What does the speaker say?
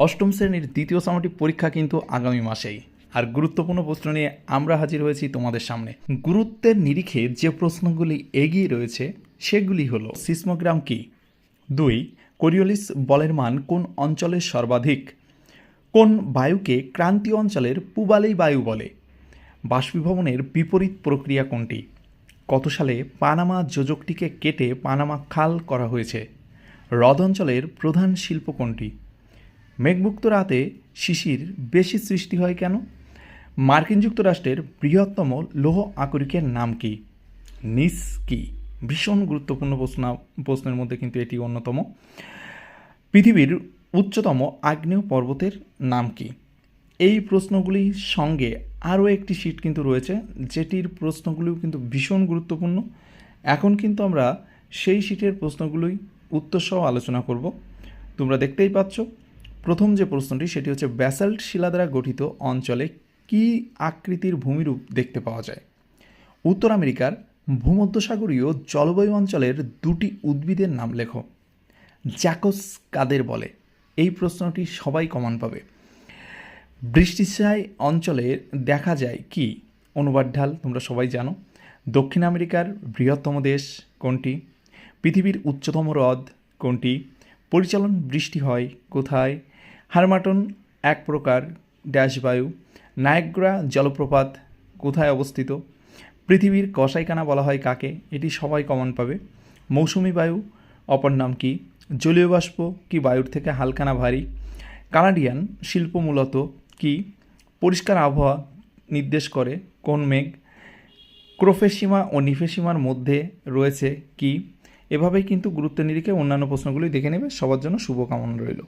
অষ্টম শ্রেণীর দ্বিতীয় সামষ্টিক পরীক্ষা কিন্তু আগামী মাসেই। আর গুরুত্বপূর্ণ প্রশ্ন নিয়ে আমরা হাজির হয়েছি তোমাদের সামনে। গুরুত্বের নিরিখে যে প্রশ্নগুলি এগিয়ে রয়েছে সেগুলি হলো: সিসমোগ্রাম কি? 2, কোরিওলিস বলের মান কোন অঞ্চলের সর্বাধিক? কোন বায়ুকে ক্রান্তীয় অঞ্চলের পূবালী বায়ু বলে? বাষ্পীভবনের বিপরীত প্রক্রিয়া কোনটি? কত সালে পানামা যোজকটিকে কেটে পানামা খাল করা হয়েছে? হ্রদ অঞ্চলের প্রধান শিল্প কোনটি? মেঘমুক্ত রাতে শিশির বেশি সৃষ্টি হয় কেন? মার্কিন যুক্তরাষ্ট্রের বৃহত্তম লৌহ আকরিকের নাম কি? নিস কি? ভীষণ গুরুত্বপূর্ণ প্রশ্নের মধ্যে কিন্তু এটি অন্যতম। পৃথিবীর উচ্চতম আগ্নেয় পর্বতের নাম কি? এই প্রশ্নগুলির সঙ্গে আরও একটি শীট কিন্তু রয়েছে, যেটির প্রশ্নগুলিও কিন্তু ভীষণ গুরুত্বপূর্ণ। এখন কিন্তু আমরা সেই শীটের প্রশ্নগুলোই উত্তরসহ আলোচনা করব। তোমরা দেখতেই পাচ্ছ, প্রথম যে প্রশ্নটি সেটি হচ্ছে, ব্যাসাল্ট শিলা দ্বারা গঠিত অঞ্চলে কী আকৃতির ভূমিরূপ দেখতে পাওয়া যায়? উত্তর আমেরিকার ভূমধ্যসাগরীয় জলবায়ু অঞ্চলের দুটি উদ্ভিদের নাম লেখো। জ্যাকস কাদের বলে? এই প্রশ্নটি সবাই কমন পাবে। বৃষ্টিছায় অঞ্চলে দেখা যায় কি? অনুবাদ ঢাল, তোমরা সবাই জানো। দক্ষিণ আমেরিকার বৃহত্তম দেশ কোনটি? পৃথিবীর উচ্চতম হ্রদ কোনটি? পরিচালন বৃষ্টি হয় কোথায়? হারমাটন এক প্রকার ড্যাশ বায়ু। নায়াগ্রা জলপ্রপাত কোথায় অবস্থিত? পৃথিবীর কসাইখানা বলা হয় কাকে? এটি সবাই কমন পাবে। মৌসুমি বায়ু অপর নাম কি? জলীয় বাষ্প কি বায়ুর থেকে হালকা না ভারী? কানাডিয়ান শিল্প মূলত কি? পরিষ্কার আবহাওয়া নির্দেশ করে কোন মেঘ? ক্রোফেসীমা ও নিফেসীমার মধ্যে রয়েছে কি? এভাবেই কিন্তু গুরুত্বের নিরিখে অন্যান্য প্রশ্নগুলি দেখে নেবে। সবার জন্য শুভকামনা রইল।